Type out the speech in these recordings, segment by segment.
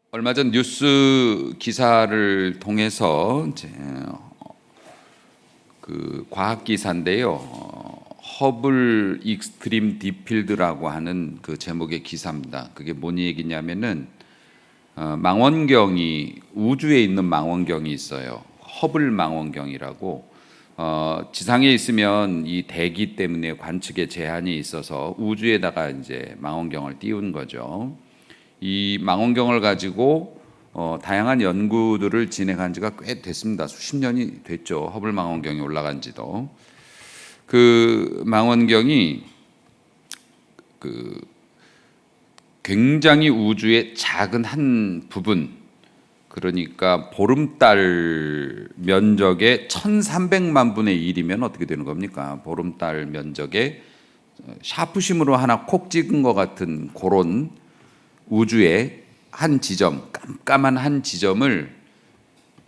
얼마 전 뉴스 기사를 통해서 이제 그 과학 기사인데요. 허블 익스트림 딥필드라고 하는 그 제목의 기사입니다. 그게 뭔 얘기냐면은 망원경이 우주에 있는 망원경이 있어요. 허블 망원경이라고 지상에 있으면 이 대기 때문에 관측에 제한이 있어서 우주에다가 이제 망원경을 띄운 거죠. 이 망원경을 가지고 다양한 연구들을 진행한 지가 꽤 됐습니다. 수십 년이 됐죠. 허블 망원경이 올라간 지도. 그 망원경이 굉장히 우주의 작은 한 부분, 그러니까 보름달 면적의 1300만 분의 1이면 어떻게 되는 겁니까? 보름달 면적에 샤프심으로 하나 콕 찍은 것 같은 그런 우주의 한 지점, 깜깜한 한 지점을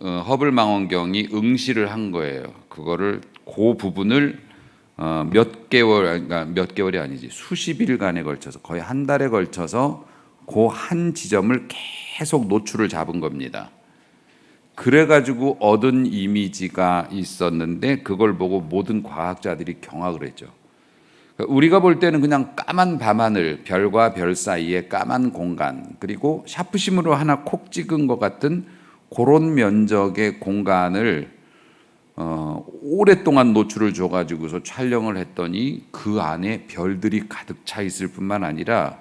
허블 망원경이 응시를 한 거예요. 그거를 그 부분을 몇 개월, 그러니까 몇 개월이 아니지, 수십 일간에 걸쳐서 거의 한 달에 걸쳐서 그 한 지점을 계속 노출을 잡은 겁니다. 그래가지고 얻은 이미지가 있었는데 그걸 보고 모든 과학자들이 경악을 했죠. 우리가 볼 때는 그냥 까만 밤하늘, 별과 별 사이에 까만 공간, 그리고 샤프심으로 하나 콕 찍은 것 같은 그런 면적의 공간을 오랫동안 노출을 줘가지고서 촬영을 했더니 그 안에 별들이 가득 차 있을 뿐만 아니라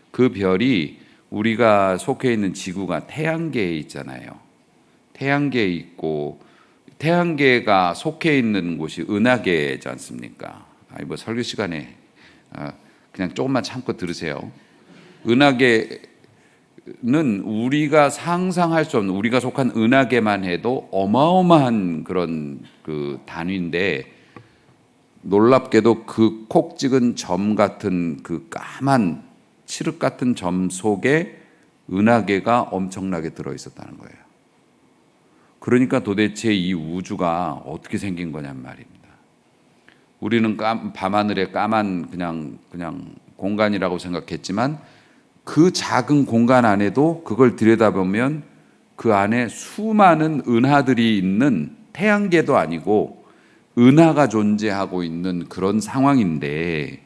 그 별이 우리가 속해 있는 지구가 태양계에 있잖아요. 태양계에 있고 태양계가 속해 있는 곳이 은하계지 않습니까? 뭐 설교 시간에 그냥 조금만 참고 들으세요. 은하계는 우리가 상상할 수 없는, 우리가 속한 은하계만 해도 어마어마한 그런 그 단위인데, 놀랍게도 그 콕 찍은 점 같은 그 까만 칠흑 같은 점 속에 은하계가 엄청나게 들어 있었다는 거예요. 그러니까 도대체 이 우주가 어떻게 생긴 거냔 말입니다. 우리는 밤하늘의 까만 그냥 공간이라고 생각했지만 그 작은 공간 안에도 그걸 들여다보면 그 안에 수많은 은하들이 있는, 태양계도 아니고 은하가 존재하고 있는 그런 상황인데,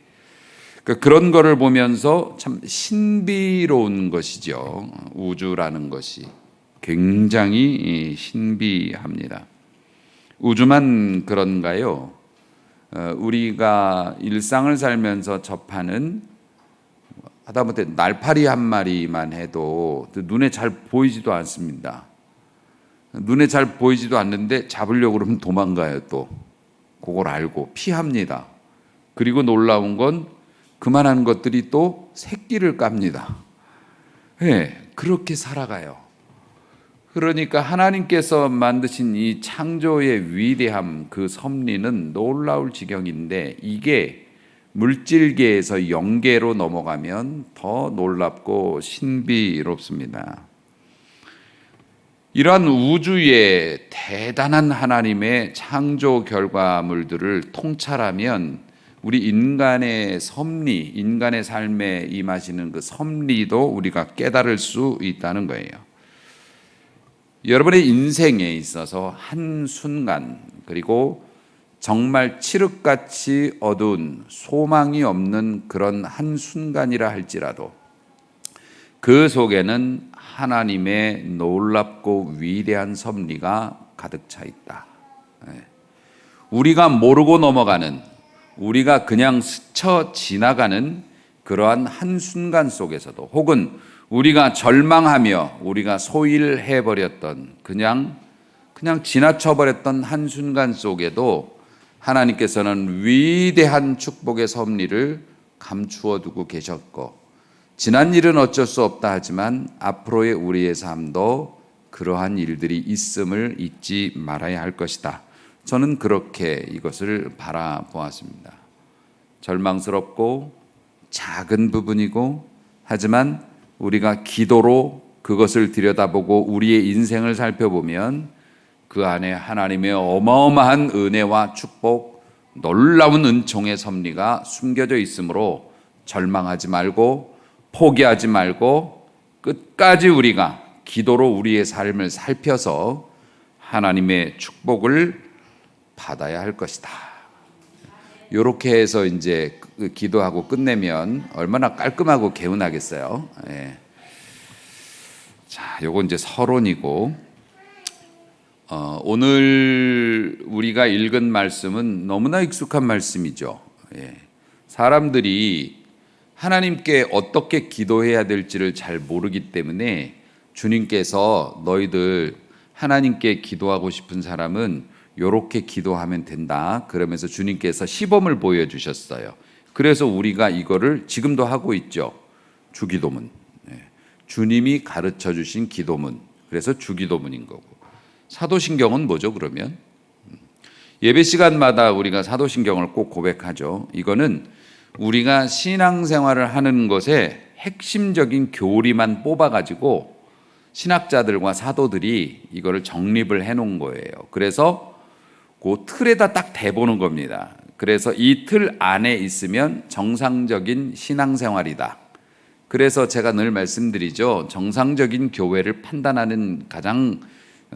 그런 거를 보면서 참 신비로운 것이죠. 우주라는 것이 굉장히 신비합니다. 우주만 그런가요? 우리가 일상을 살면서 접하는, 하다못해 날파리 한 마리만 해도 눈에 잘 보이지도 않습니다. 눈에 잘 보이지도 않는데 잡으려고 그러면 도망가요. 또 그걸 알고 피합니다. 그리고 놀라운 건 그만한 것들이 또 새끼를 깝니다. 네, 그렇게 살아가요. 그러니까 하나님께서 만드신 이 창조의 위대함, 그 섭리는 놀라울 지경인데, 이게 물질계에서 영계로 넘어가면 더 놀랍고 신비롭습니다. 이러한 우주의 대단한 하나님의 창조 결과물들을 통찰하면 우리 인간의 섭리, 인간의 삶에 임하시는 그 섭리도 우리가 깨달을 수 있다는 거예요. 여러분의 인생에 있어서 한순간, 그리고 정말 칠흑같이 어두운 소망이 없는 그런 한순간이라 할지라도 그 속에는 하나님의 놀랍고 위대한 섭리가 가득 차 있다. 우리가 모르고 넘어가는, 우리가 그냥 스쳐 지나가는 그러한 한순간 속에서도, 혹은 우리가 절망하며 우리가 소일해버렸던, 그냥 지나쳐버렸던 한순간 속에도 하나님께서는 위대한 축복의 섭리를 감추어 두고 계셨고, 지난 일은 어쩔 수 없다 하지만 앞으로의 우리의 삶도 그러한 일들이 있음을 잊지 말아야 할 것이다. 저는 그렇게 이것을 바라보았습니다. 절망스럽고 작은 부분이고, 하지만 우리가 기도로 그것을 들여다보고 우리의 인생을 살펴보면 그 안에 하나님의 어마어마한 은혜와 축복, 놀라운 은총의 섭리가 숨겨져 있으므로 절망하지 말고 포기하지 말고 끝까지 우리가 기도로 우리의 삶을 살펴서 하나님의 축복을 받아야 할 것이다. 이렇게 해서 이제 기도하고 끝내면 얼마나 깔끔하고 개운하겠어요. 예. 자, 요거 이제 서론이고, 오늘 우리가 읽은 말씀은 너무나 익숙한 말씀이죠. 예. 사람들이 하나님께 어떻게 기도해야 될지를 잘 모르기 때문에 주님께서 너희들 하나님께 기도하고 싶은 사람은 요렇게 기도하면 된다 그러면서 주님께서 시범을 보여주셨어요. 그래서 우리가 이거를 지금도 하고 있죠. 주기도문. 주님이 가르쳐 주신 기도문. 그래서 주기도문인 거고. 사도신경은 뭐죠 그러면? 예배 시간마다 우리가 사도신경을 꼭 고백하죠. 이거는 우리가 신앙생활을 하는 것에 핵심적인 교리만 뽑아가지고 신학자들과 사도들이 이거를 정립을 해놓은 거예요. 그래서 그 틀에다 딱 대보는 겁니다. 그래서 이 틀 안에 있으면 정상적인 신앙생활이다. 그래서 제가 늘 말씀드리죠. 정상적인 교회를 판단하는 가장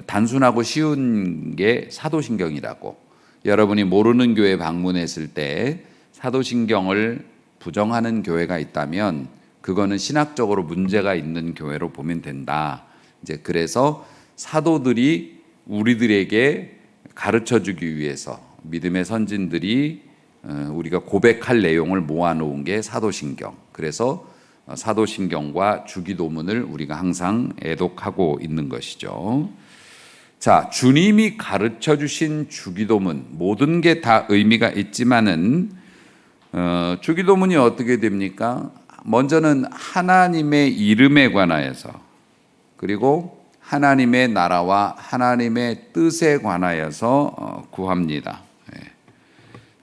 단순하고 쉬운 게 사도신경이라고. 여러분이 모르는 교회 방문했을 때 사도신경을 부정하는 교회가 있다면 그거는 신학적으로 문제가 있는 교회로 보면 된다. 이제 그래서 사도들이 우리들에게 가르쳐 주기 위해서 믿음의 선진들이 우리가 고백할 내용을 모아놓은 게 사도신경. 그래서 사도신경과 주기도문을 우리가 항상 애독하고 있는 것이죠. 자, 주님이 가르쳐 주신 주기도문, 모든 게 다 의미가 있지만은 주기도문이 어떻게 됩니까? 먼저는 하나님의 이름에 관하여서, 그리고 하나님의 나라와 하나님의 뜻에 관하여서 구합니다.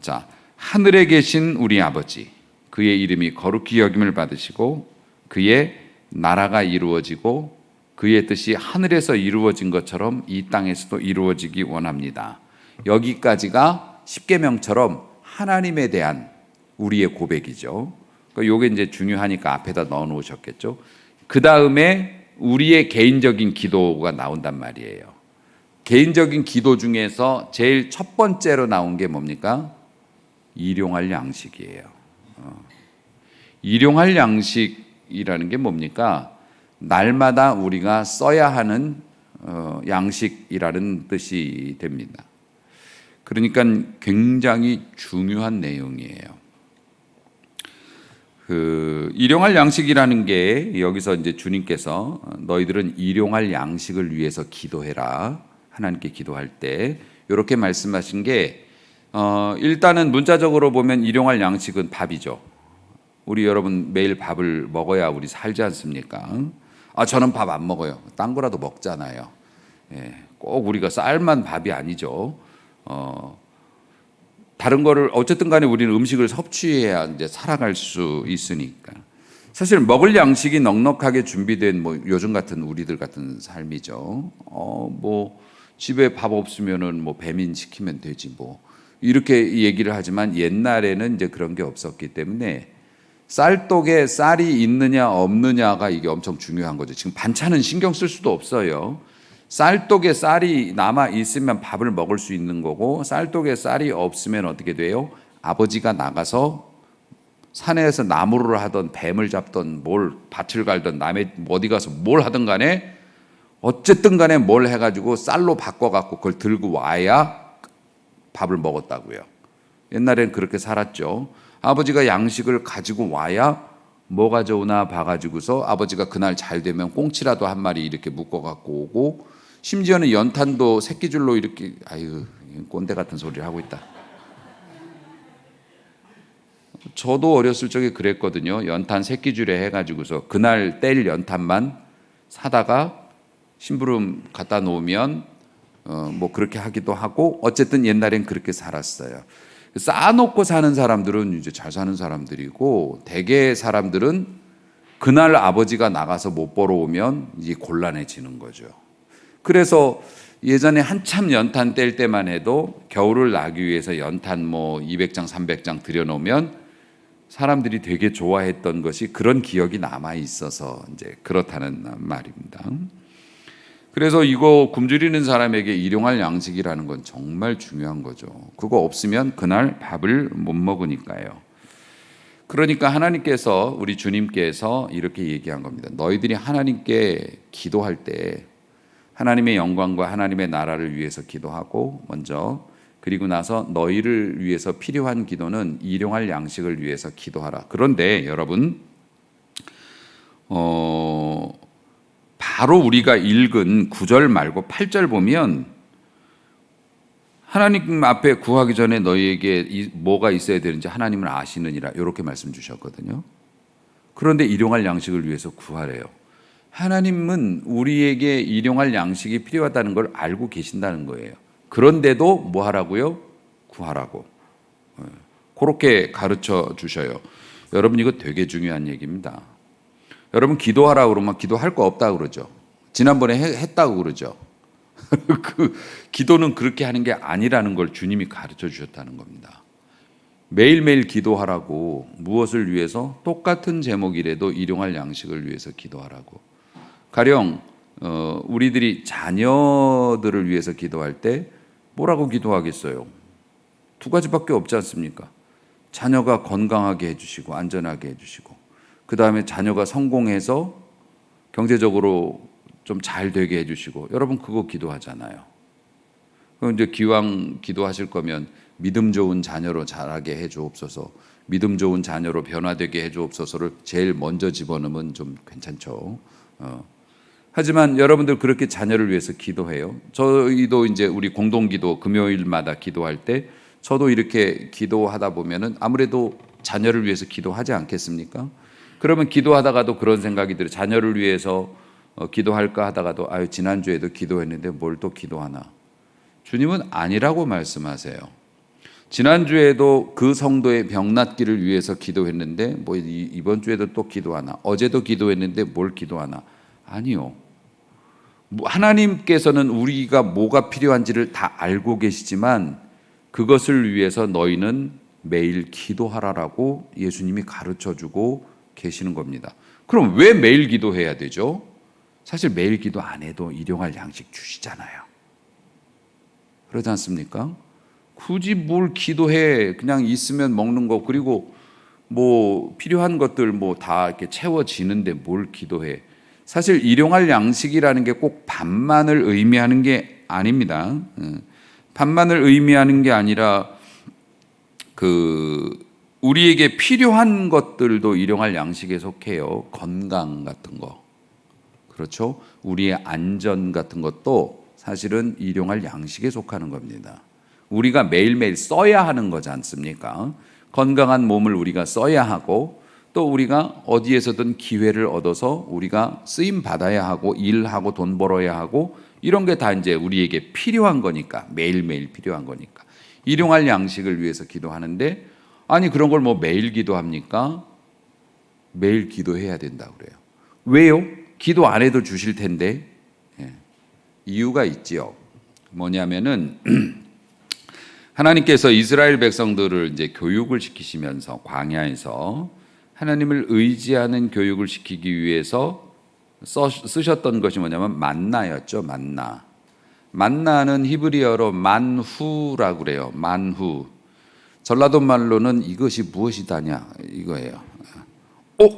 자, 하늘에 계신 우리 아버지, 그의 이름이 거룩히 여김을 받으시고 그의 나라가 이루어지고 그의 뜻이 하늘에서 이루어진 것처럼 이 땅에서도 이루어지기 원합니다. 여기까지가 십계명처럼 하나님에 대한 우리의 고백이죠. 요게 이제 중요하니까 앞에다 넣어 놓으셨겠죠. 그 다음에 우리의 개인적인 기도가 나온단 말이에요. 개인적인 기도 중에서 제일 첫 번째로 나온 게 뭡니까? 일용할 양식이에요. 일용할 양식이라는 게 뭡니까? 날마다 우리가 써야 하는 양식이라는 뜻이 됩니다. 그러니까 굉장히 중요한 내용이에요. 일용할 양식이라는 게 여기서 이제 주님께서 너희들은 일용할 양식을 위해서 기도해라. 하나님께 기도할 때 이렇게 말씀하신 게 일단은 문자적으로 보면 일용할 양식은 밥이죠. 우리 여러분 매일 밥을 먹어야 우리 살지 않습니까? 저는 밥 안 먹어요. 딴 거라도 먹잖아요. 예, 꼭 우리가 쌀만 밥이 아니죠. 다른 거를 어쨌든 간에 우리는 음식을 섭취해야 이제 살아갈 수 있으니까. 사실 먹을 양식이 넉넉하게 준비된 뭐 요즘 같은 우리들 같은 삶이죠. 뭐 집에 밥 없으면은 뭐 배민 시키면 되지 뭐 이렇게 얘기를 하지만 옛날에는 이제 그런 게 없었기 때문에 쌀떡에 쌀이 있느냐 없느냐가 이게 엄청 중요한 거죠. 지금 반찬은 신경 쓸 수도 없어요. 쌀떡에 쌀이 남아 있으면 밥을 먹을 수 있는 거고 쌀떡에 쌀이 없으면 어떻게 돼요? 아버지가 나가서 산에서 나무를 하던 뱀을 잡던 뭘 밭을 갈던 남의 어디 가서 뭘 하든 간에 어쨌든 간에 뭘 해가지고 쌀로 바꿔갖고 그걸 들고 와야 밥을 먹었다고요. 옛날엔 그렇게 살았죠. 아버지가 양식을 가지고 와야 뭐 가져오나 봐가지고서 아버지가 그날 잘 되면 꽁치라도 한 마리 이렇게 묶어갖고 오고 심지어는 연탄도 새끼줄로 이렇게 아유 꼰대 같은 소리를 하고 있다. 저도 어렸을 적에 그랬거든요. 연탄 새끼줄에 해가지고서 그날 뗄 연탄만 사다가 심부름 갖다 놓으면 뭐 그렇게 하기도 하고 어쨌든 옛날엔 그렇게 살았어요. 쌓아놓고 사는 사람들은 이제 잘 사는 사람들이고 대개 사람들은 그날 아버지가 나가서 못 벌어 오면 이제 곤란해지는 거죠. 그래서 예전에 한참 연탄 뗄 때만 해도 겨울을 나기 위해서 연탄 뭐 200장 300장 들여놓으면 사람들이 되게 좋아했던 것이 그런 기억이 남아 있어서 이제 그렇다는 말입니다. 그래서 이거 굶주리는 사람에게 일용할 양식이라는 건 정말 중요한 거죠. 그거 없으면 그날 밥을 못 먹으니까요. 그러니까 하나님께서, 우리 주님께서 이렇게 얘기한 겁니다. 너희들이 하나님께 기도할 때 하나님의 영광과 하나님의 나라를 위해서 기도하고 먼저, 그리고 나서 너희를 위해서 필요한 기도는 일용할 양식을 위해서 기도하라. 그런데 여러분, 바로 우리가 읽은 9절 말고 8절 보면 하나님 앞에 구하기 전에 너희에게 뭐가 있어야 되는지 하나님은 아시느니라, 이렇게 말씀 주셨거든요. 그런데 일용할 양식을 위해서 구하래요. 하나님은 우리에게 일용할 양식이 필요하다는 걸 알고 계신다는 거예요. 그런데도 뭐 하라고요? 구하라고. 그렇게 가르쳐 주셔요. 여러분, 이거 되게 중요한 얘기입니다. 여러분, 기도하라고 그러면 기도할 거 없다고 그러죠. 지난번에 했다고 그러죠. 그 기도는 그렇게 하는 게 아니라는 걸 주님이 가르쳐 주셨다는 겁니다. 매일매일 기도하라고. 무엇을 위해서? 똑같은 제목이라도 일용할 양식을 위해서 기도하라고. 가령 우리들이 자녀들을 위해서 기도할 때 뭐라고 기도하겠어요? 두 가지밖에 없지 않습니까? 자녀가 건강하게 해주시고 안전하게 해주시고, 그 다음에 자녀가 성공해서 경제적으로 좀 잘 되게 해주시고. 여러분, 그거 기도하잖아요. 그럼 이제 기왕 기도하실 거면 믿음 좋은 자녀로 자라게 해주옵소서, 믿음 좋은 자녀로 변화되게 해주옵소서를 제일 먼저 집어넣으면 좀 괜찮죠. 하지만 여러분들 그렇게 자녀를 위해서 기도해요? 저희도 이제 우리 공동기도 금요일마다 기도할 때 저도 이렇게 기도하다 보면은 아무래도 자녀를 위해서 기도하지 않겠습니까? 그러면 기도하다가도 그런 생각이 들어요. 자녀를 위해서 기도할까 하다가도 지난주에도 기도했는데 뭘 또 기도하나. 주님은 아니라고 말씀하세요. 지난주에도 그 성도의 병 낫기를 위해서 기도했는데 뭐 이번 주에도 또 기도하나. 어제도 기도했는데 뭘 기도하나. 아니요. 하나님께서는 우리가 뭐가 필요한지를 다 알고 계시지만 그것을 위해서 너희는 매일 기도하라라고 예수님이 가르쳐주고 계시는 겁니다. 그럼 왜 매일 기도해야 되죠? 사실 매일 기도 안 해도 일용할 양식 주시잖아요. 그러지 않습니까? 굳이 뭘 기도해. 그냥 있으면 먹는 거, 그리고 뭐 필요한 것들 뭐 다 이렇게 채워지는데 뭘 기도해. 사실 일용할 양식이라는 게 꼭 밥만을 의미하는 게 아닙니다. 밥만을 의미하는 게 아니라 우리에게 필요한 것들도 일용할 양식에 속해요. 건강 같은 거, 그렇죠? 우리의 안전 같은 것도 사실은 일용할 양식에 속하는 겁니다. 우리가 매일매일 써야 하는 거지 않습니까? 건강한 몸을 우리가 써야 하고, 또 우리가 어디에서든 기회를 얻어서 우리가 쓰임 받아야 하고, 일하고 돈 벌어야 하고, 이런 게 다 이제 우리에게 필요한 거니까, 매일매일 필요한 거니까 일용할 양식을 위해서 기도하는데, 아니 그런 걸 뭐 매일 기도합니까? 매일 기도해야 된다고 그래요. 왜요? 기도 안 해도 주실 텐데. 이유가 있지요. 뭐냐면은 하나님께서 이스라엘 백성들을 이제 교육을 시키시면서 광야에서 하나님을 의지하는 교육을 시키기 위해서 쓰셨던 것이 뭐냐면 만나였죠. 만나는 히브리어로 만후라고 그래요. 만후. 전라도 말로는 이것이 무엇이다냐 이거예요.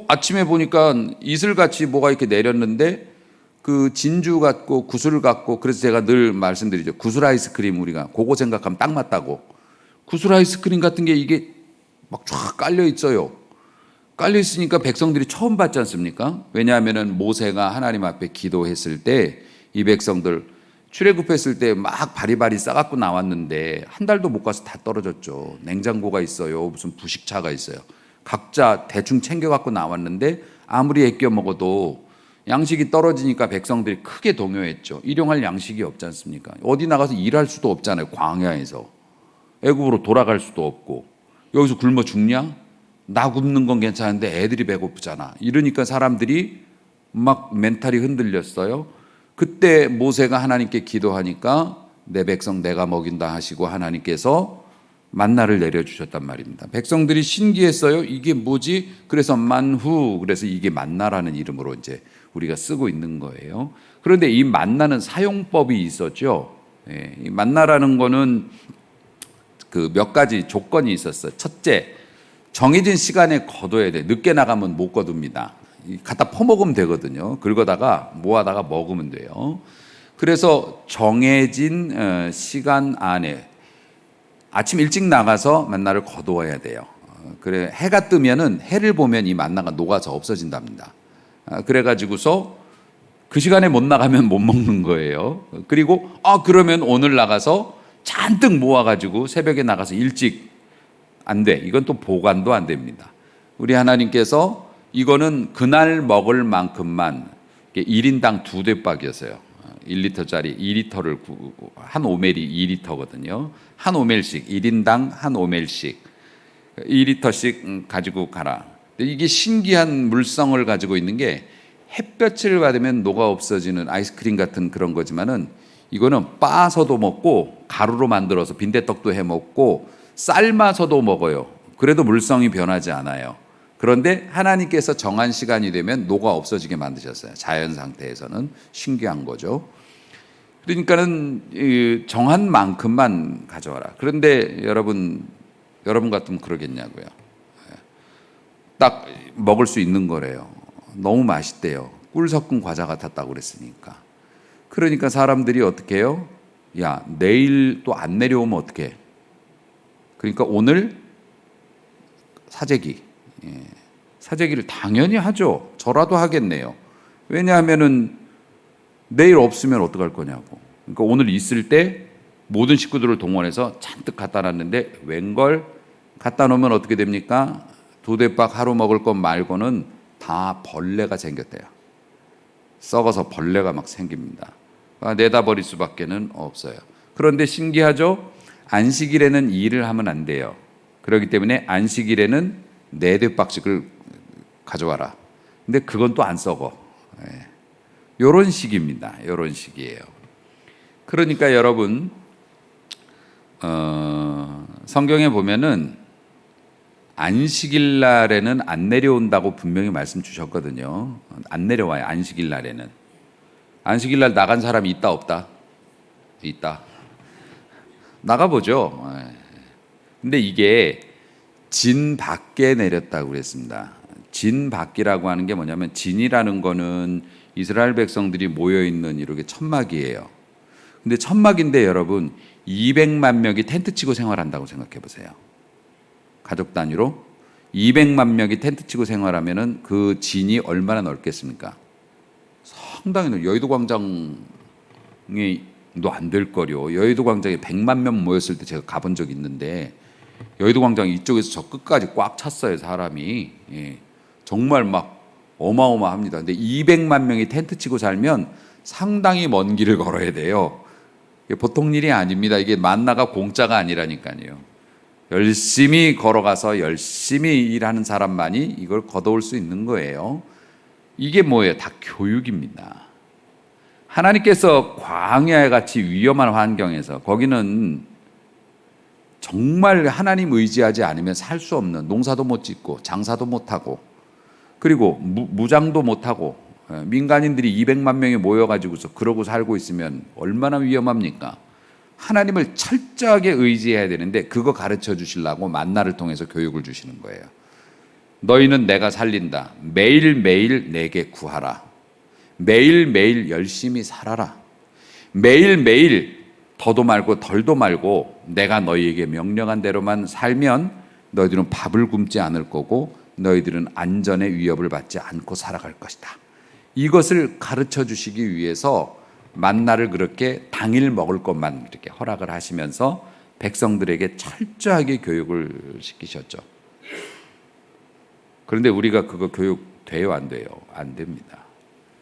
아침에 보니까 이슬같이 뭐가 이렇게 내렸는데 그 진주 같고 구슬 같고, 그래서 제가 늘 말씀드리죠. 구슬 아이스크림, 우리가 그거 생각하면 딱 맞다고. 구슬 아이스크림 같은 게 이게 막 쫙 깔려 있어요. 깔려 있으니까 백성들이 처음 봤지 않습니까? 왜냐하면은 모세가 하나님 앞에 기도했을 때 이 백성들 출애굽했을 때 막 바리바리 싸갖고 나왔는데 한 달도 못 가서 다 떨어졌죠. 냉장고가 있어요. 무슨 부식차가 있어요. 각자 대충 챙겨갖고 나왔는데 아무리 아껴 먹어도 양식이 떨어지니까 백성들이 크게 동요했죠. 일용할 양식이 없지 않습니까? 어디 나가서 일할 수도 없잖아요. 광야에서 애굽으로 돌아갈 수도 없고, 여기서 굶어 죽냐? 나 굶는 건 괜찮은데 애들이 배고프잖아. 이러니까 사람들이 막 멘탈이 흔들렸어요. 그때 모세가 하나님께 기도하니까 내 백성 내가 먹인다 하시고 하나님께서 만나를 내려주셨단 말입니다. 백성들이 신기했어요. 이게 뭐지? 그래서 만후, 그래서 이게 만나라는 이름으로 이제 우리가 쓰고 있는 거예요. 그런데 이 만나는 사용법이 있었죠. 예, 이 만나라는 거는 그 몇 가지 조건이 있었어요. 첫째, 정해진 시간에 거둬야 돼. 늦게 나가면 못 거둡니다. 갖다 퍼먹으면 되거든요. 긁어다가 모아다가 먹으면 돼요. 그래서 정해진 시간 안에 아침 일찍 나가서 만나를 거두어야 돼요. 그래, 해가 뜨면은 해를 보면 이 만나가 녹아서 없어진답니다. 그래가지고서 그 시간에 못 나가면 못 먹는 거예요. 그리고 그러면 오늘 나가서 잔뜩 모아가지고 새벽에 나가서 일찍 안 돼. 이건 또 보관도 안 됩니다. 우리 하나님께서 이거는 그날 먹을 만큼만 1인당 2대박이었어요. 1리터짜리 2리터를 한 오멜이 2리터거든요. 한 오멜씩 1인당 한 오멜씩 2리터씩 가지고 가라. 이게 신기한 물성을 가지고 있는 게 햇볕을 받으면 녹아 없어지는 아이스크림 같은 그런 거지만은 이거는 빻아서도 먹고 가루로 만들어서 빈대떡도 해 먹고 삶아서도 먹어요. 그래도 물성이 변하지 않아요. 그런데 하나님께서 정한 시간이 되면 녹아 없어지게 만드셨어요. 자연 상태에서는 신기한 거죠. 그러니까는 정한 만큼만 가져와라. 그런데 여러분 같으면 그러겠냐고요. 딱 먹을 수 있는 거래요. 너무 맛있대요. 꿀 섞은 과자 같았다고 그랬으니까. 그러니까 사람들이 어떻게 해요? 야, 내일 또 안 내려오면 어떡해? 그러니까 오늘 사재기. 사재기를 당연히 하죠. 저라도 하겠네요. 왜냐하면은 내일 없으면 어떡할 거냐고. 그러니까 오늘 있을 때 모든 식구들을 동원해서 잔뜩 갖다 놨는데 웬걸 갖다 놓으면 어떻게 됩니까? 2대박 하루 먹을 것 말고는 다 벌레가 생겼대요. 썩어서 벌레가 막 생깁니다. 내다 버릴 수밖에는 없어요. 그런데 신기하죠? 안식일에는 일을 하면 안 돼요. 그렇기 때문에 안식일에는 4대박씩을 가져와라. 근데 그건 또 안 썩어. 요런 식입니다. 요런 식이에요. 그러니까 여러분 성경에 보면은 안식일 날에는 안 내려온다고 분명히 말씀 주셨거든요. 안 내려와요. 안식일 날에는. 안식일 날 나간 사람이 있다 없다? 있다. 나가보죠. 근데 이게 진 밖에 내렸다고 그랬습니다. 진 밖이라고 하는 게 뭐냐면 진이라는 거는 이스라엘 백성들이 모여있는 이렇게 천막이에요. 근데 천막인데 여러분 200만 명이 텐트 치고 생활한다고 생각해 보세요. 가족 단위로 200만 명이 텐트 치고 생활하면은 그 진이 얼마나 넓겠습니까? 상당히 넓어요. 여의도 광장이 도 안 될 거요. 여의도 광장에 100만 명 모였을 때 제가 가본 적이 있는데 여의도 광장 이쪽에서 저 끝까지 꽉 찼어요. 사람이. 정말 막 어마어마합니다. 근데 200만 명이 텐트 치고 살면 상당히 먼 길을 걸어야 돼요. 이게 보통 일이 아닙니다. 이게 만나가 공짜가 아니라니까요. 열심히 걸어가서 열심히 일하는 사람만이 이걸 거둬올 수 있는 거예요. 이게 뭐예요? 다 교육입니다. 하나님께서 광야에 같이 위험한 환경에서 거기는 정말 하나님 의지하지 않으면 살 수 없는 농사도 못 짓고 장사도 못하고 그리고 무장도 못하고 민간인들이 200만 명이 모여가지고서 그러고 살고 있으면 얼마나 위험합니까? 하나님을 철저하게 의지해야 되는데 그거 가르쳐 주시려고 만나를 통해서 교육을 주시는 거예요. 너희는 내가 살린다. 매일매일 내게 구하라. 매일매일 열심히 살아라. 매일매일 더도 말고 덜도 말고 내가 너희에게 명령한 대로만 살면 너희들은 밥을 굶지 않을 거고 너희들은 안전의 위협을 받지 않고 살아갈 것이다. 이것을 가르쳐 주시기 위해서 만나를 그렇게 당일 먹을 것만 이렇게 허락을 하시면서 백성들에게 철저하게 교육을 시키셨죠. 그런데 우리가 그거 교육 돼요, 안 돼요? 안 됩니다.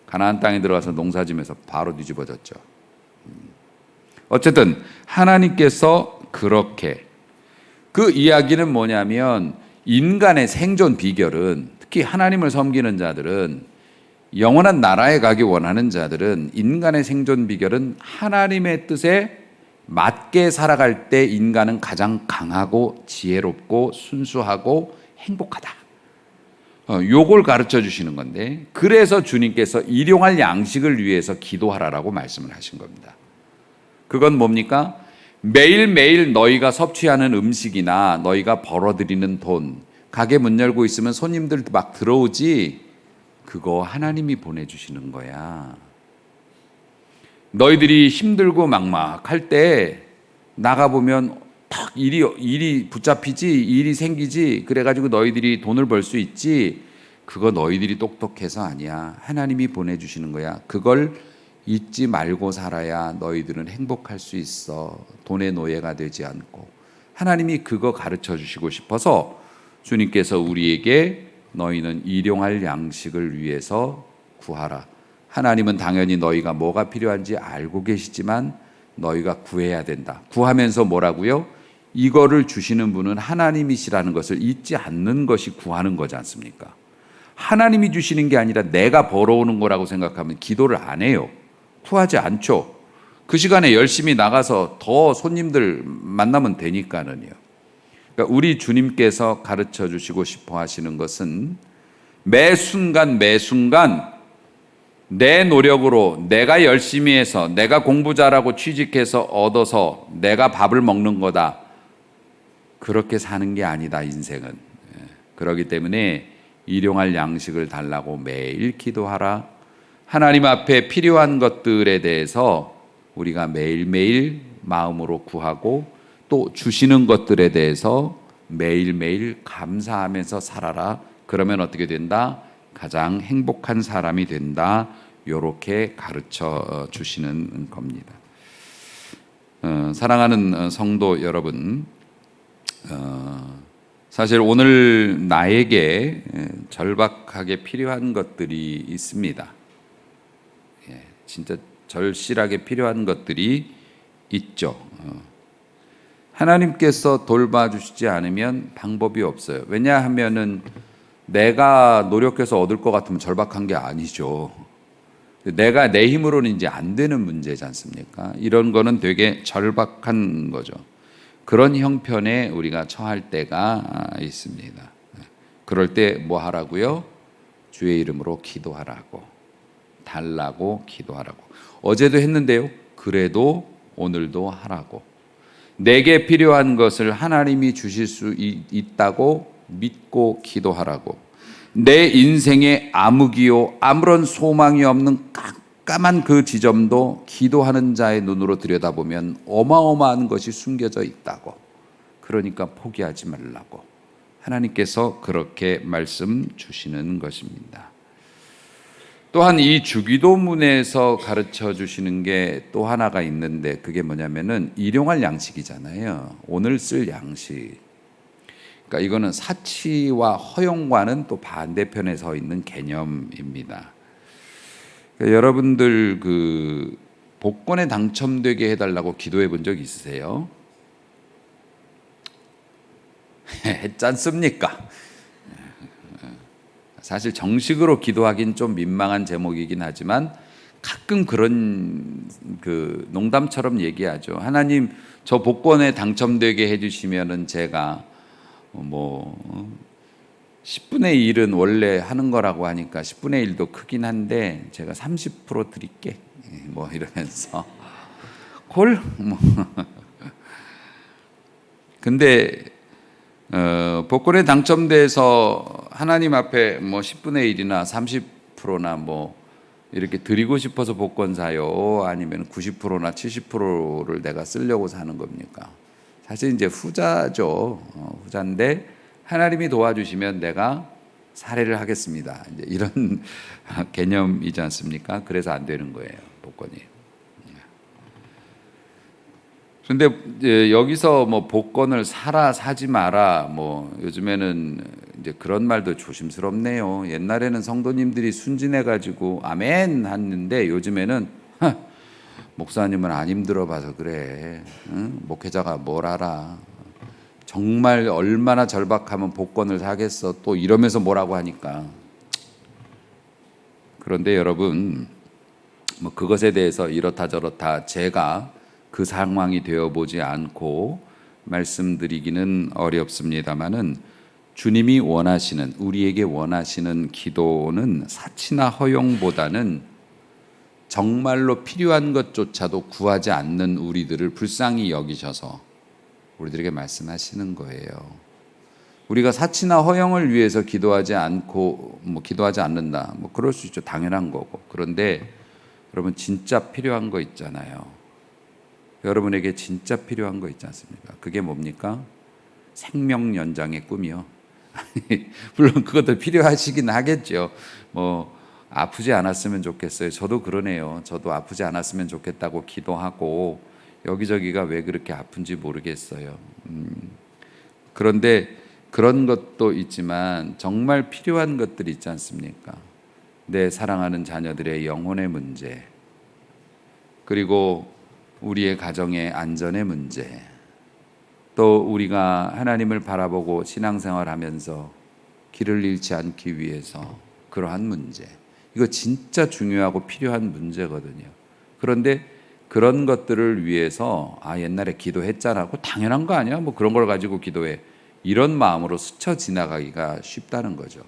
가나안 땅에 들어가서 농사지면서 바로 뒤집어졌죠. 어쨌든 하나님께서 그렇게 그 이야기는 뭐냐면 인간의 생존 비결은 특히 하나님을 섬기는 자들은 영원한 나라에 가기 원하는 자들은 인간의 생존 비결은 하나님의 뜻에 맞게 살아갈 때 인간은 가장 강하고 지혜롭고 순수하고 행복하다. 요걸 가르쳐 주시는 건데, 그래서 주님께서 일용할 양식을 위해서 기도하라라고 말씀을 하신 겁니다. 그건 뭡니까? 매일매일 너희가 섭취하는 음식이나 너희가 벌어들이는 돈, 가게 문 열고 있으면 손님들 막 들어오지, 그거 하나님이 보내주시는 거야. 너희들이 힘들고 막막할 때 나가보면 탁 일이 붙잡히지, 일이 생기지, 그래가지고 너희들이 돈을 벌 수 있지. 그거 너희들이 똑똑해서 아니야. 하나님이 보내주시는 거야. 그걸 잊지 말고 살아야 너희들은 행복할 수 있어. 돈의 노예가 되지 않고. 하나님이 그거 가르쳐 주시고 싶어서 주님께서 우리에게 너희는 일용할 양식을 위해서 구하라. 하나님은 당연히 너희가 뭐가 필요한지 알고 계시지만 너희가 구해야 된다. 구하면서 뭐라고요? 이거를 주시는 분은 하나님이시라는 것을 잊지 않는 것이 구하는 거지 않습니까? 하나님이 주시는 게 아니라 내가 벌어오는 거라고 생각하면 기도를 안 해요. 구하지 않죠. 그 시간에 열심히 나가서 더 손님들 만나면 되니까는요. 그러니까 우리 주님께서 가르쳐 주시고 싶어 하시는 것은 매 순간 내 노력으로 내가 열심히 해서 내가 공부 잘하고 취직해서 얻어서 내가 밥을 먹는 거다. 그렇게 사는 게 아니다, 인생은. 그렇기 때문에 일용할 양식을 달라고 매일 기도하라. 하나님 앞에 필요한 것들에 대해서 우리가 매일매일 마음으로 구하고 또 주시는 것들에 대해서 매일매일 감사하면서 살아라. 그러면 어떻게 된다? 가장 행복한 사람이 된다. 이렇게 가르쳐 주시는 겁니다. 사랑하는 성도 여러분, 사실 오늘 나에게 절박하게 필요한 것들이 있습니다. 진짜 절실하게 필요한 것들이 있죠. 하나님께서 돌봐주시지 않으면 방법이 없어요. 왜냐하면은 내가 노력해서 얻을 것 같으면 절박한 게 아니죠. 내가 내 힘으로는 이제 안 되는 문제지 않습니까? 이런 거는 되게 절박한 거죠. 그런 형편에 우리가 처할 때가 있습니다. 그럴 때 뭐 하라고요? 주의 이름으로 기도하라고, 달라고 기도하라고. 어제도 했는데요. 그래도 오늘도 하라고. 내게 필요한 것을 하나님이 주실 수 있다고 믿고 기도하라고. 내 인생의 암흑이요 아무런 소망이 없는 깜깜한 그 지점도 기도하는 자의 눈으로 들여다보면 어마어마한 것이 숨겨져 있다고. 그러니까 포기하지 말라고. 하나님께서 그렇게 말씀 주시는 것입니다. 또한 이 주기도문에서 가르쳐 주시는 게 또 하나가 있는데, 그게 뭐냐면은 일용할 양식이잖아요. 오늘 쓸 양식. 그러니까 이거는 사치와 허용과는 또 반대편에 서 있는 개념입니다. 그러니까 여러분들 그 복권에 당첨되게 해달라고 기도해 본 적 있으세요? 했지 않습니까? 사실 정식으로 기도하긴 좀 민망한 제목이긴 하지만 가끔 그런 그 농담처럼 얘기하죠. 하나님, 저 복권에 당첨되게 해주시면은 제가 10분의 1은 원래 하는 거라고 하니까 10분의 1도 크긴 한데 제가 30% 드릴게. 뭐 이러면서 콜? 근데 복권에 당첨돼서 하나님 앞에 10분의 1이나 30%나 이렇게 드리고 싶어서 복권 사요? 아니면 90%나 70%를 내가 쓰려고 사는 겁니까? 사실 이제 후자죠. 후자인데 하나님이 도와주시면 내가 살해를 하겠습니다. 이제 이런 개념이지 않습니까? 그래서 안 되는 거예요, 복권이. 그런데 여기서 복권을 사라 사지 마라 요즘에는 이제 그런 말도 조심스럽네요. 옛날에는 성도님들이 순진해 가지고 아멘 했는데 요즘에는 목사님은 안 힘들어 봐서 그래. 응? 목회자가 뭘 알아. 정말 얼마나 절박하면 복권을 사겠어. 또 이러면서 뭐라고 하니까. 그런데 여러분, 그것에 대해서 이렇다 저렇다 제가 그 상황이 되어보지 않고 말씀드리기는 어렵습니다마는 주님이 원하시는, 우리에게 원하시는 기도는 사치나 허용보다는 정말로 필요한 것조차도 구하지 않는 우리들을 불쌍히 여기셔서 우리들에게 말씀하시는 거예요. 우리가 사치나 허용을 위해서 기도하지 않고 기도하지 않는다. 그럴 수 있죠. 당연한 거고. 그런데 여러분 진짜 필요한 거 있잖아요. 여러분에게 진짜 필요한 거 있지 않습니까? 그게 뭡니까? 생명 연장의 꿈이요. 물론 그것도 필요하시긴 하겠죠. 아프지 않았으면 좋겠어요. 저도 그러네요. 저도 아프지 않았으면 좋겠다고 기도하고 여기저기가 왜 그렇게 아픈지 모르겠어요. 그런데 그런 것도 있지만 정말 필요한 것들이 있지 않습니까? 내 사랑하는 자녀들의 영혼의 문제, 그리고 우리의 가정의 안전의 문제, 또 우리가 하나님을 바라보고 신앙생활하면서 길을 잃지 않기 위해서 그러한 문제, 이거 진짜 중요하고 필요한 문제거든요. 그런데 그런 것들을 위해서 옛날에 기도했잖아, 당연한 거 아니야? 그런 걸 가지고 기도해, 이런 마음으로 스쳐 지나가기가 쉽다는 거죠.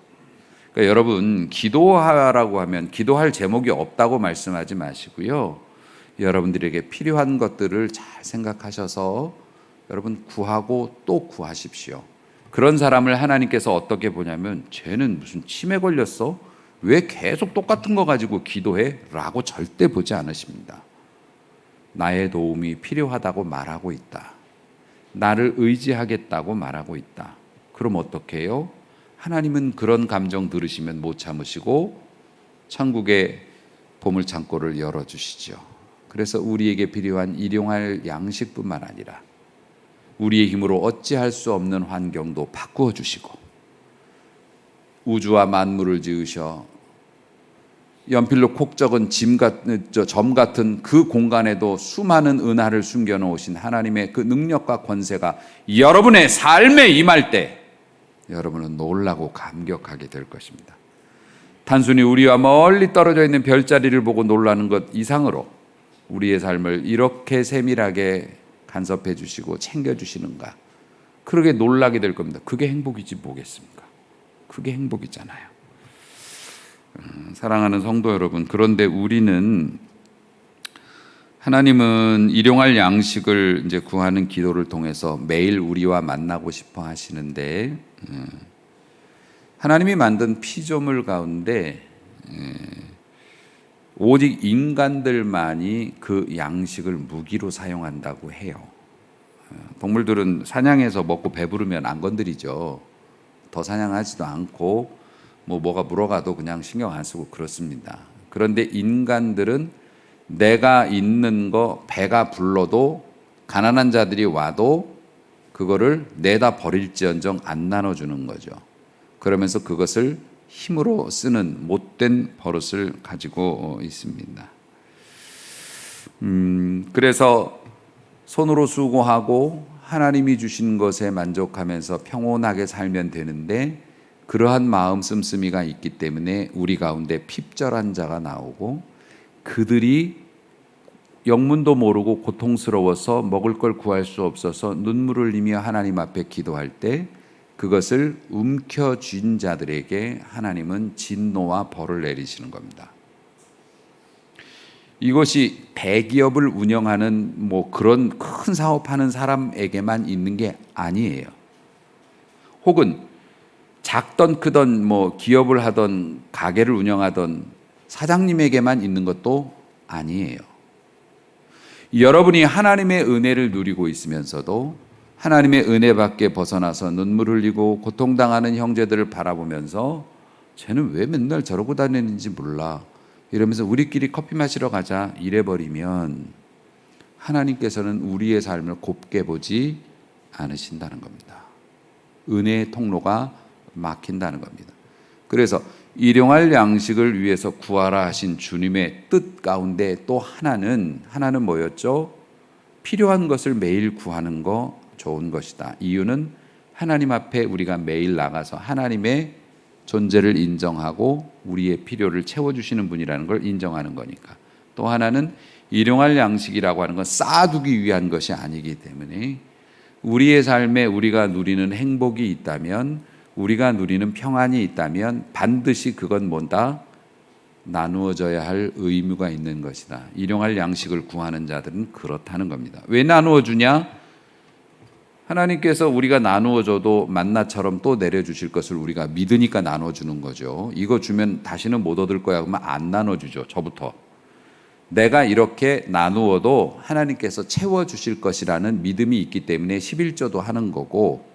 그러니까 여러분, 기도하라고 하면 기도할 제목이 없다고 말씀하지 마시고요, 여러분들에게 필요한 것들을 잘 생각하셔서 여러분 구하고 또 구하십시오. 그런 사람을 하나님께서 어떻게 보냐면, 쟤는 무슨 치매 걸렸어? 왜 계속 똑같은 거 가지고 기도해? 라고 절대 보지 않으십니다. 나의 도움이 필요하다고 말하고 있다. 나를 의지하겠다고 말하고 있다. 그럼 어떻게 해요? 하나님은 그런 감정 들으시면 못 참으시고 천국의 보물창고를 열어주시죠. 그래서 우리에게 필요한 일용할 양식뿐만 아니라 우리의 힘으로 어찌할 수 없는 환경도 바꾸어 주시고, 우주와 만물을 지으셔 연필로 콕 적은 점 같은 그 공간에도 수많은 은하를 숨겨놓으신 하나님의 그 능력과 권세가 여러분의 삶에 임할 때 여러분은 놀라고 감격하게 될 것입니다. 단순히 우리와 멀리 떨어져 있는 별자리를 보고 놀라는 것 이상으로 우리의 삶을 이렇게 세밀하게 간섭해 주시고 챙겨 주시는가, 그러게 놀라게 될 겁니다. 그게 행복이지 뭐겠습니까? 그게 행복이잖아요. 사랑하는 성도 여러분, 그런데 우리는, 하나님은 일용할 양식을 이제 구하는 기도를 통해서 매일 우리와 만나고 싶어 하시는데, 하나님이 만든 피조물 가운데 오직 인간들만이 그 양식을 무기로 사용한다고 해요. 동물들은 사냥해서 먹고 배부르면 안 건드리죠. 더 사냥하지도 않고 뭐가 물어가도 그냥 신경 안 쓰고 그렇습니다. 그런데 인간들은 내가 있는 거, 배가 불러도 가난한 자들이 와도 그거를 내다 버릴지언정 안 나눠주는 거죠. 그러면서 그것을 힘으로 쓰는 못된 버릇을 가지고 있습니다. 그래서 손으로 수고하고 하나님이 주신 것에 만족하면서 평온하게 살면 되는데, 그러한 마음 씀씀이가 있기 때문에 우리 가운데 핍절한 자가 나오고, 그들이 영문도 모르고 고통스러워서 먹을 걸 구할 수 없어서 눈물을 흘리며 하나님 앞에 기도할 때 그것을 움켜쥔 자들에게 하나님은 진노와 벌을 내리시는 겁니다. 이것이 대기업을 운영하는 그런 큰 사업하는 사람에게만 있는 게 아니에요. 혹은 작던 크던 기업을 하던 가게를 운영하던 사장님에게만 있는 것도 아니에요. 여러분이 하나님의 은혜를 누리고 있으면서도 하나님의 은혜 밖에 벗어나서 눈물 흘리고 고통당하는 형제들을 바라보면서 쟤는 왜 맨날 저러고 다니는지 몰라, 이러면서 우리끼리 커피 마시러 가자 이래버리면 하나님께서는 우리의 삶을 곱게 보지 않으신다는 겁니다. 은혜의 통로가 막힌다는 겁니다. 그래서 일용할 양식을 위해서 구하라 하신 주님의 뜻 가운데 또 하나는 뭐였죠? 필요한 것을 매일 구하는 거 좋은 것이다. 이유는 하나님 앞에 우리가 매일 나가서 하나님의 존재를 인정하고 우리의 필요를 채워주시는 분이라는 걸 인정하는 거니까. 또 하나는 일용할 양식이라고 하는 건 쌓아두기 위한 것이 아니기 때문에 우리의 삶에 우리가 누리는 행복이 있다면, 우리가 누리는 평안이 있다면 반드시 그건 뭐다? 나누어져야 할 의무가 있는 것이다. 일용할 양식을 구하는 자들은 그렇다는 겁니다. 왜 나누어 주냐? 하나님께서 우리가 나누어 줘도 만나처럼 또 내려주실 것을 우리가 믿으니까 나눠 주는 거죠. 이거 주면 다시는 못 얻을 거야 그러면 안 나눠 주죠. 저부터. 내가 이렇게 나누어도 하나님께서 채워주실 것이라는 믿음이 있기 때문에 11조도 하는 거고,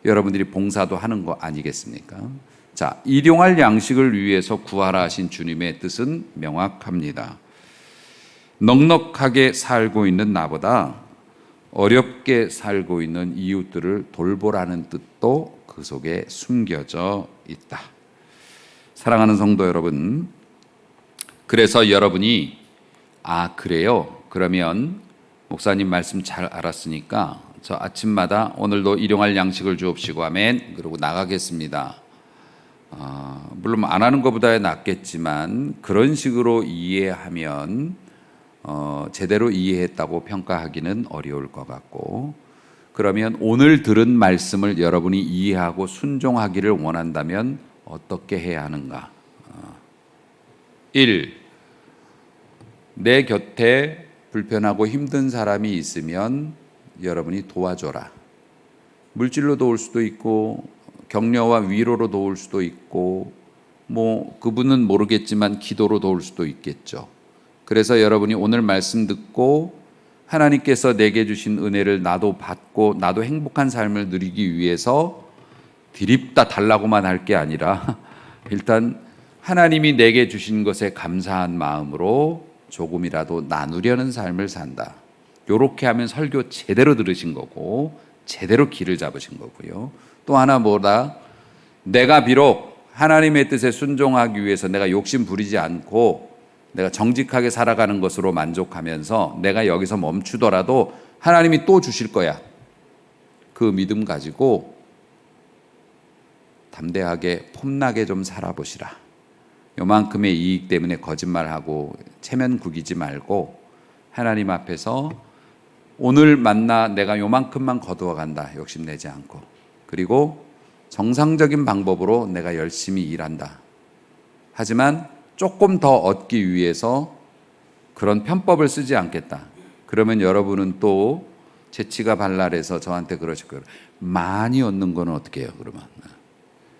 여러분들이 봉사도 하는 거 아니겠습니까? 자, 일용할 양식을 위해서 구하라 하신 주님의 뜻은 명확합니다. 넉넉하게 살고 있는 나보다 어렵게 살고 있는 이웃들을 돌보라는 뜻도 그 속에 숨겨져 있다. 사랑하는 성도 여러분, 그래서 여러분이 그래요? 그러면 목사님 말씀 잘 알았으니까 저 아침마다 오늘도 일용할 양식을 주옵시고 아멘 그러고 나가겠습니다. 물론 안 하는 것보다 낫겠지만 그런 식으로 이해하면 제대로 이해했다고 평가하기는 어려울 것 같고, 그러면 오늘 들은 말씀을 여러분이 이해하고 순종하기를 원한다면 어떻게 해야 하는가? 1. 내 곁에 불편하고 힘든 사람이 있으면 여러분이 도와줘라. 물질로 도울 수도 있고 격려와 위로로 도울 수도 있고 그분은 모르겠지만 기도로 도울 수도 있겠죠. 그래서 여러분이 오늘 말씀 듣고 하나님께서 내게 주신 은혜를 나도 받고 나도 행복한 삶을 누리기 위해서 드립다 달라고만 할 게 아니라 일단 하나님이 내게 주신 것에 감사한 마음으로 조금이라도 나누려는 삶을 산다. 요렇게 하면 설교 제대로 들으신 거고 제대로 길을 잡으신 거고요. 또 하나 내가 비록 하나님의 뜻에 순종하기 위해서 내가 욕심 부리지 않고 내가 정직하게 살아가는 것으로 만족하면서 내가 여기서 멈추더라도 하나님이 또 주실 거야. 그 믿음 가지고 담대하게 폼나게 좀 살아보시라. 요만큼의 이익 때문에 거짓말하고 체면 구기지 말고 하나님 앞에서 오늘 만나 내가 요만큼만 거두어 간다. 욕심내지 않고. 그리고 정상적인 방법으로 내가 열심히 일한다. 하지만 조금 더 얻기 위해서 그런 편법을 쓰지 않겠다. 그러면 여러분은 또 재치가 발랄해서 저한테 그러실 거예요. 많이 얻는 거는 어떻게 해요? 그러면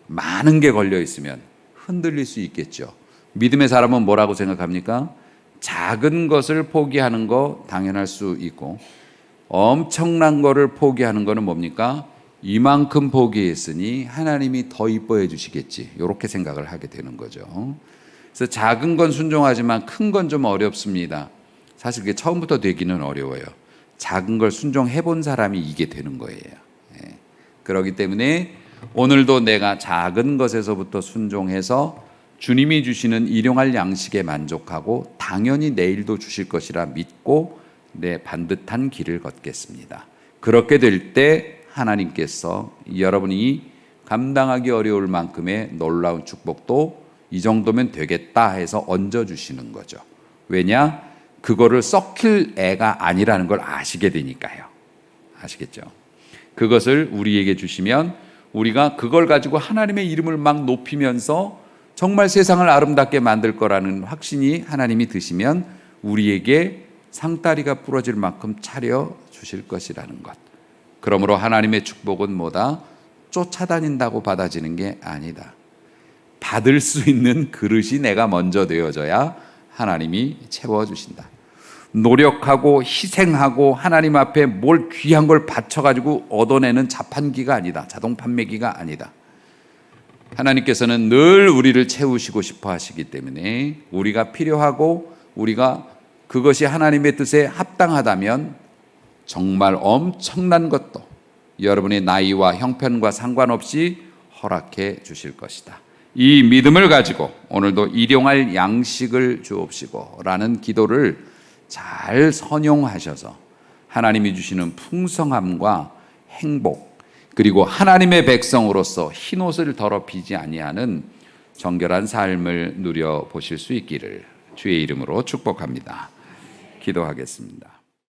많은 게 걸려 있으면 흔들릴 수 있겠죠. 믿음의 사람은 뭐라고 생각합니까? 작은 것을 포기하는 거 당연할 수 있고 엄청난 거를 포기하는 거는 뭡니까? 이만큼 포기했으니 하나님이 더 이뻐해 주시겠지. 이렇게 생각을 하게 되는 거죠. 그래서 작은 건 순종하지만 큰 건 좀 어렵습니다. 사실 그게 처음부터 되기는 어려워요. 작은 걸 순종해 본 사람이 이게 되는 거예요. 그렇기 때문에 오늘도 내가 작은 것에서부터 순종해서 주님이 주시는 일용할 양식에 만족하고 당연히 내일도 주실 것이라 믿고 내 반듯한 길을 걷겠습니다. 그렇게 될 때 하나님께서 여러분이 감당하기 어려울 만큼의 놀라운 축복도 이 정도면 되겠다 해서 얹어주시는 거죠. 왜냐? 그거를 썩힐 애가 아니라는 걸 아시게 되니까요. 아시겠죠? 그것을 우리에게 주시면 우리가 그걸 가지고 하나님의 이름을 막 높이면서 정말 세상을 아름답게 만들 거라는 확신이 하나님이 드시면 우리에게 상다리가 부러질 만큼 차려 주실 것이라는 것. 그러므로 하나님의 축복은 뭐다? 쫓아다닌다고 받아지는 게 아니다. 받을 수 있는 그릇이 내가 먼저 되어져야 하나님이 채워주신다. 노력하고 희생하고 하나님 앞에 뭘 귀한 걸 바쳐가지고 얻어내는 자판기가 아니다. 자동 판매기가 아니다. 하나님께서는 늘 우리를 채우시고 싶어 하시기 때문에 우리가 필요하고 우리가 그것이 하나님의 뜻에 합당하다면 정말 엄청난 것도 여러분의 나이와 형편과 상관없이 허락해 주실 것이다. 이 믿음을 가지고 오늘도 일용할 양식을 주옵시고 라는 기도를 잘 선용하셔서 하나님이 주시는 풍성함과 행복, 그리고 하나님의 백성으로서 흰옷을 더럽히지 아니하는 정결한 삶을 누려보실 수 있기를 주의 이름으로 축복합니다. 기도하겠습니다.